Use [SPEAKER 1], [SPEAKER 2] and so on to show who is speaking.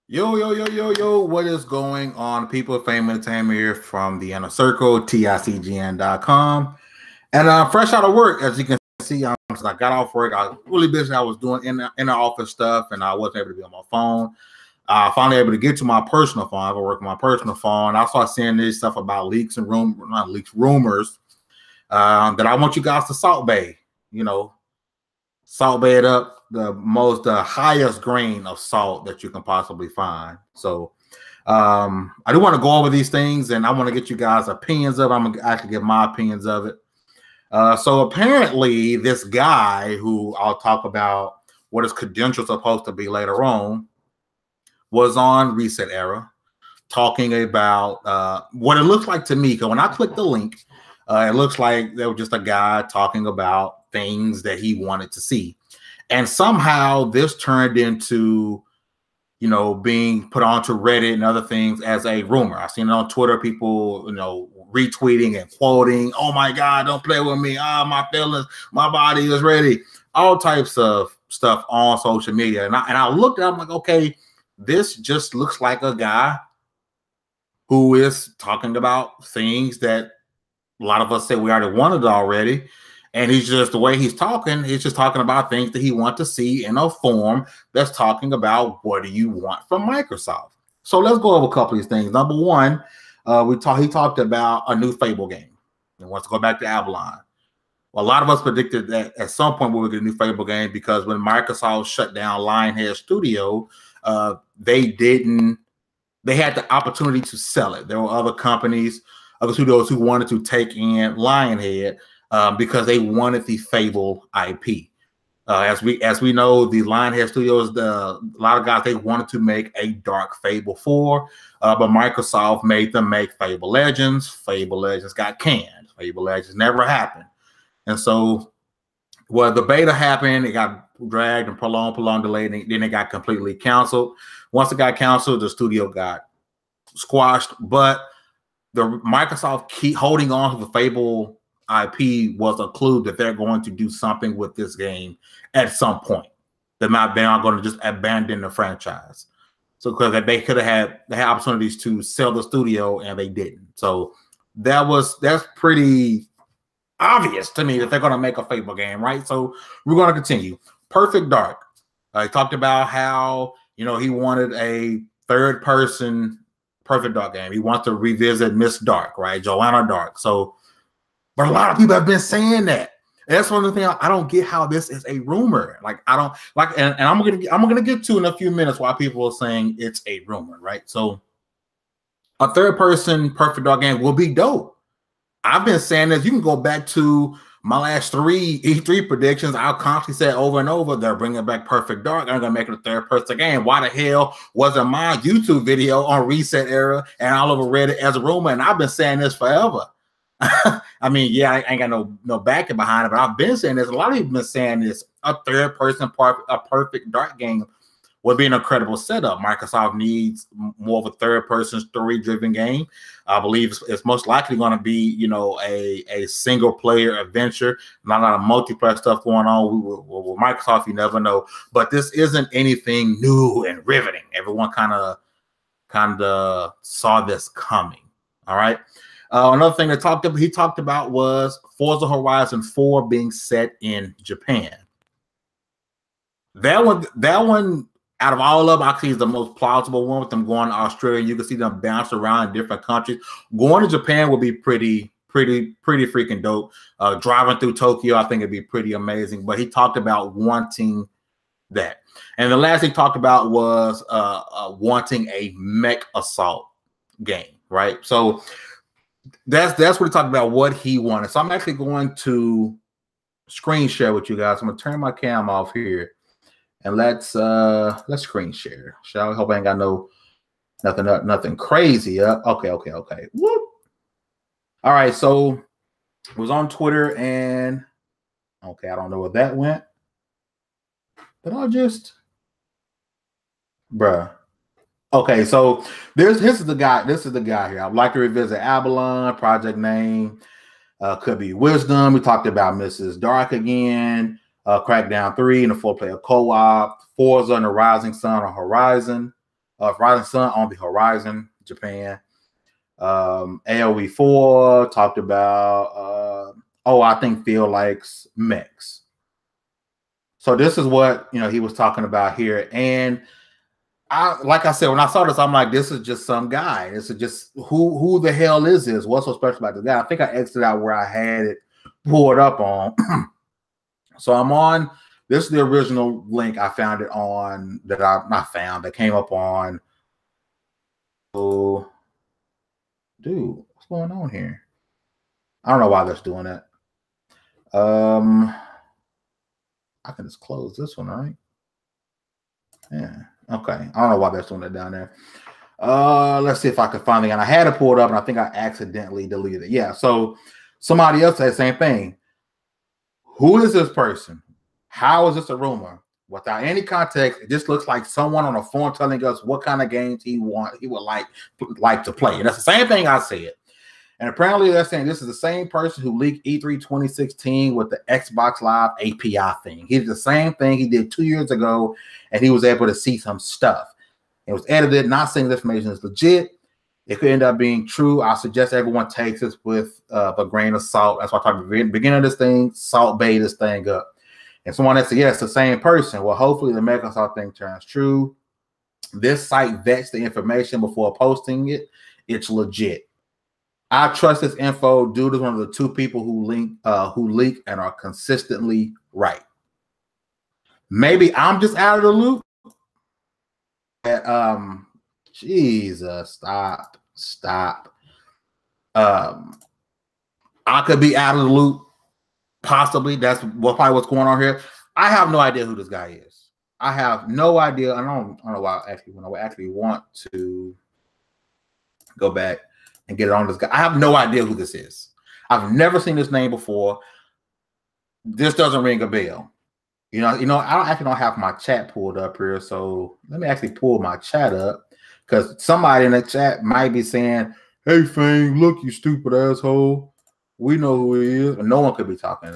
[SPEAKER 1] Yo, yo, yo, yo, yo, what is going on, people? Fame Entertainment here from the Inner Circle, TiCGN.com. And fresh out of work, as you can see, I got off work. I was really busy. I was doing in the office stuff, and I wasn't able to be on my phone. Finally able to get to my personal phone. I work on my personal phone. I started seeing this stuff about leaks and rumors that I want you guys to Salt Bay, Salt Bay it up the highest grain of salt that you can possibly find. So I do want to go over these things, and I want to get you guys opinions of it. I'm gonna actually get my opinions of it. So apparently this guy, who I'll talk about what his credentials are supposed to be later on, was on Reset Era talking about what it looks like to me. Because when I clicked the link, it looks like there was just a guy talking about things that he wanted to see. And somehow this turned into, being put onto Reddit and other things as a rumor. I've seen it on Twitter, people, retweeting and quoting, "Oh my God, don't play with me. My feelings, my body is ready." All types of stuff on social media. And I looked at it, I'm like, okay, this just looks like a guy who is talking about things that a lot of us say we already wanted already. And he's just, the way he's just talking about things that he wants to see in a form that's talking about what do you want from Microsoft. So let's go over a couple of these things. Number one, he talked about a new Fable game. He wants to go back to Avalon. Well, a lot of us predicted that at some point we would get a new Fable game, because when Microsoft shut down Lionhead Studio, they had the opportunity to sell it. There were other companies, other studios who wanted to take in Lionhead, because they wanted the Fable IP. As we know, the Lionhead Studios, a lot of guys, they wanted to make a dark Fable 4, but Microsoft made them make Fable Legends. Fable Legends got canned. Fable Legends never happened. And so, the beta happened, it got dragged and prolonged, delayed, and then it got completely canceled. Once it got canceled, the studio got squashed, but the Microsoft keep holding on to the Fable IP was a clue that they're going to do something with this game at some point. They're not going to just abandon the franchise. So because they could have had opportunities to sell the studio and they didn't. So that's pretty obvious to me that they're going to make a Fable game, right? So we're going to continue. Perfect Dark. He talked about how he wanted a third-person Perfect Dark game. He wants to revisit Miss Dark, right? Joanna Dark. So, but a lot of people have been saying that. And that's one of the things I don't get, how this is a rumor. Like, I don't like, and I'm gonna get to in a few minutes why people are saying it's a rumor, right? So a third-person Perfect Dark game will be dope. I've been saying this. You can go back to my last 3 E3 predictions. I'll constantly say over and over, they're bringing back Perfect Dark. I'm going to make it a third-person game. Why the hell wasn't my YouTube video on Reset Era and all over Reddit as a rumor? And I've been saying this forever. I mean, yeah, I ain't got no backing behind it, but I've been saying this. A lot of people have been saying this. A third-person a Perfect Dark game would be an incredible setup. Microsoft needs more of a third-person story-driven game. I believe it's most likely going to be, a single-player adventure, not a lot of multiplayer stuff going on. With Microsoft, you never know. But this isn't anything new and riveting. Everyone kind of saw this coming. All right. Another thing he talked about was Forza Horizon 4 being set in Japan. That one. Out of all of them, actually is the most plausible one, with them going to Australia. You can see them bounce around in different countries. Going to Japan would be pretty freaking dope. Driving through Tokyo, I think it'd be pretty amazing. But he talked about wanting that. And the last he talked about was wanting a mech assault game, right? So that's what he talked about, what he wanted. So I'm actually going to screen share with you guys. I'm gonna turn my cam off here. And let's screen share. Shall we? Hope I ain't got nothing crazy up. Okay. Whoop. All right, so it was on Twitter, and okay, I don't know where that went. But I'll just bruh. Okay, so this is the guy. This is the guy here. I'd like to revisit Avalon. Project name could be Wisdom. We talked about Mrs. Dark again. Crackdown 3 and a 4-player co-op, Forza and the Rising Sun on Horizon, of Rising Sun on the horizon, Japan. AOE4 talked about, I think Phil likes mechs. So this is what, he was talking about here. And like I said, when I saw this, I'm like, this is just some guy. This is just, who the hell is this? What's so special about this guy? I think I exited out where I had it pulled up on. So I'm on, this is the original link I found it on, that came up on. Oh, dude, what's going on here? I don't know why that's doing that. I can just close this one, right? Yeah. Okay. I don't know why that's doing that down there. Let's see if I can find it. And I had it pulled up, and I think I accidentally deleted it. Yeah. So somebody else said the same thing. Who is this person? How is this a rumor? Without any context, it just looks like someone on a phone telling us what kind of games he would like to play. And that's the same thing I said. And apparently they're saying this is the same person who leaked E3 2016 with the Xbox Live API thing. He did the same thing he did 2 years ago, and he was able to see some stuff. It was edited, not saying this information is legit. It could end up being true. I suggest everyone takes this with a grain of salt. That's why I talked at the beginning of this thing, salt bait this thing up. And someone that said, yeah, it's the same person. Well, hopefully the Microsoft thing turns true. This site vets the information before posting it. It's legit. I trust this info. Dude is one of the 2 people who leak and are consistently right. Maybe I'm just out of the loop. Jesus, stop. I could be out of the loop. Possibly. That's probably what's going on here. I have no idea who this guy is. I have no idea. I don't know why I actually want to go back and get it on this guy. I have no idea who this is. I've never seen this name before. This doesn't ring a bell. I don't have my chat pulled up here. So let me actually pull my chat up, because somebody in the chat might be saying, hey, Fang, look, you stupid asshole. We know who he is. But no one could be talking